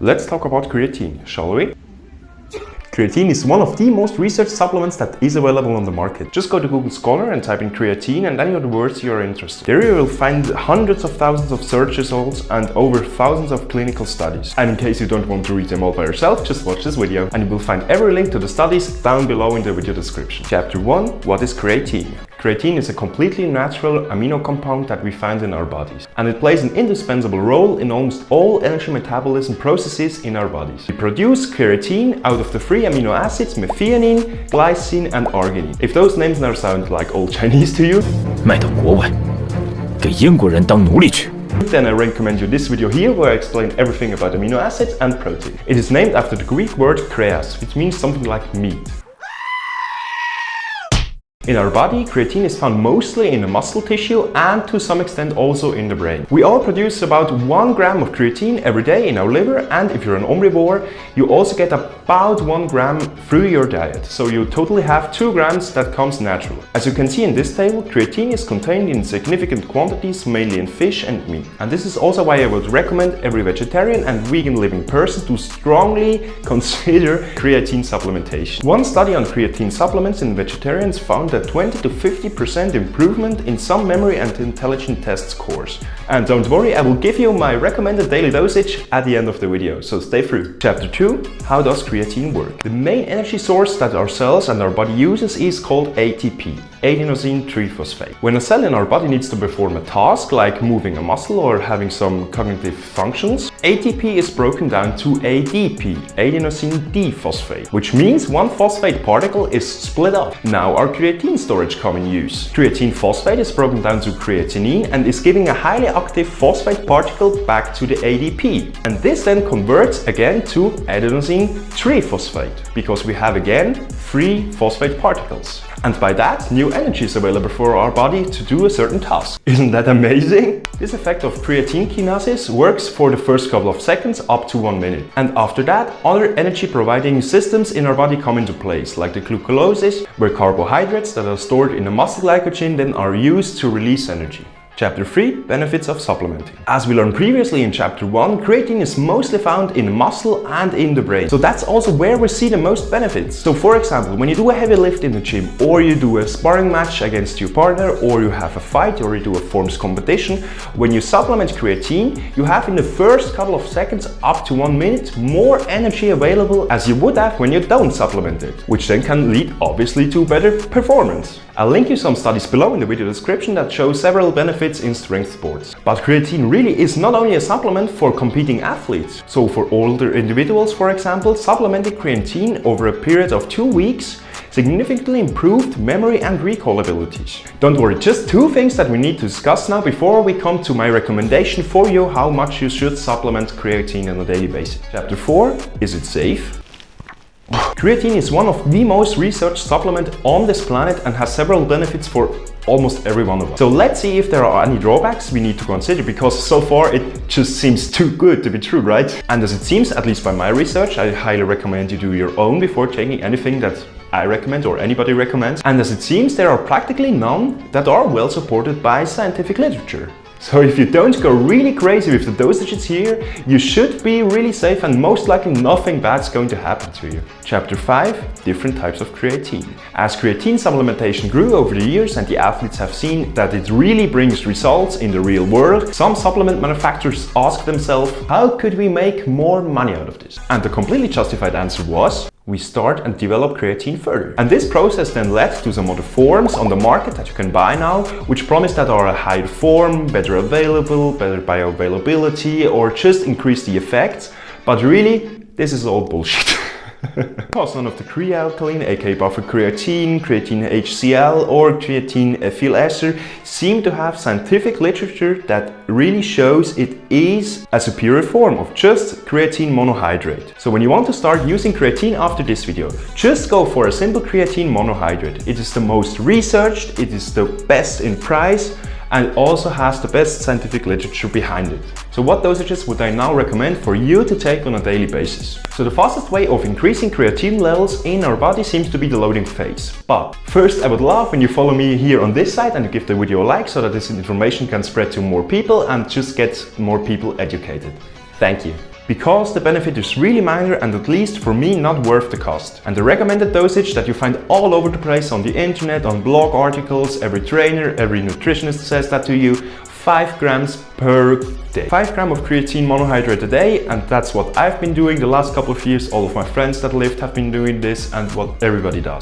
Let's talk about creatine, shall we? Creatine is one of the most researched supplements that is available on the market. Just go to Google Scholar and type in creatine and any of the words you are interested. There you will find hundreds of thousands of search results and over thousands of clinical studies. And in case you don't want to read them all by yourself, just watch this video and you will find every link to the studies down below in the video description. Chapter 1. What is creatine? Creatine is a completely natural amino compound that we find in our bodies, and it plays an indispensable role in almost all energy metabolism processes in our bodies. We produce creatine out of the three amino acids methionine, glycine and arginine. If those names now sound like old Chinese to you, 卖到国外，给英国人当奴隶去。 then I recommend you this video here where I explain everything about amino acids and protein. It is named after the Greek word kreas, which means something like meat. In our body, creatine is found mostly in the muscle tissue and to some extent also in the brain. We all produce about 1 gram of creatine every day in our liver, and if you're an omnivore, you also get about 1 gram through your diet. So you totally have 2 grams that comes naturally. As you can see in this table, creatine is contained in significant quantities, mainly in fish and meat. And this is also why I would recommend every vegetarian and vegan living person to strongly consider creatine supplementation. One study on creatine supplements in vegetarians found that 20 to 50% improvement in some memory and intelligence test scores. And don't worry, I will give you my recommended daily dosage at the end of the video, so stay through. Chapter 2. How does creatine work? The main energy source that our cells and our body uses is called ATP, adenosine triphosphate. When a cell in our body needs to perform a task like moving a muscle or having some cognitive functions, ATP is broken down to ADP, adenosine diphosphate, which means one phosphate particle is split up. Now our creatine storage come in use. Creatine phosphate is broken down to creatinine and is giving a highly active phosphate particle back to the ADP. And this then converts again to adenosine triphosphate, because we have again 3 phosphate particles. And by that, new energy is available for our body to do a certain task. Isn't that amazing? This effect of creatine kinases works for the first couple of seconds up to 1 minute. And after that, other energy providing systems in our body come into place, like the glucolysis, where carbohydrates that are stored in the muscle glycogen then are used to release energy. Chapter 3. Benefits of supplementing. As we learned previously in Chapter 1, creatine is mostly found in the muscle and in the brain. So that's also where we see the most benefits. So for example, when you do a heavy lift in the gym, or you do a sparring match against your partner, or you have a fight, or you do a forms competition, when you supplement creatine, you have in the first couple of seconds up to 1 minute more energy available as you would have when you don't supplement it, which then can lead obviously to better performance. I'll link you some studies below in the video description that show several benefits in strength sports. But creatine really is not only a supplement for competing athletes. So for older individuals, for example, supplementing creatine over a period of 2 weeks significantly improved memory and recall abilities. Don't worry, just 2 things that we need to discuss now before we come to my recommendation for you how much you should supplement creatine on a daily basis. Chapter 4. Is it safe? Creatine is one of the most researched supplements on this planet and has several benefits for almost every one of us. So let's see if there are any drawbacks we need to consider, because so far it just seems too good to be true, right? And as it seems, at least by my research, I highly recommend you do your own before taking anything that I recommend or anybody recommends. And as it seems, there are practically none that are well supported by scientific literature. So if you don't go really crazy with the dosages here, you should be really safe and most likely nothing bad's going to happen to you. Chapter 5. Different types of creatine. As creatine supplementation grew over the years and the athletes have seen that it really brings results in the real world, some supplement manufacturers asked themselves, how could we make more money out of this? And the completely justified answer was, we start and develop creatine further. And this process then led to some other forms on the market that you can buy now, which promise that are a higher form, better available, better bioavailability, or just increase the effects. But really, this is all bullshit. Because none of the crealkaline, aka buffer creatine, creatine HCl or creatine ethyl ester seem to have scientific literature that really shows it is a superior form of just creatine monohydrate. So when you want to start using creatine after this video, just go for a simple creatine monohydrate. It is the most researched, it is the best in price, and also has the best scientific literature behind it. So what dosages would I now recommend for you to take on a daily basis? So the fastest way of increasing creatine levels in our body seems to be the loading phase. But first I would love when you follow me here on this side and give the video a like so that this information can spread to more people and just get more people educated. Thank you. because the benefit is really minor and at least for me not worth the cost. And the recommended dosage that you find all over the place on the internet, on blog articles, every trainer, every nutritionist says that to you, 5 grams per day. 5 grams of creatine monohydrate a day, and that's what I've been doing the last couple of years. All of my friends that lift have been doing this and what everybody does.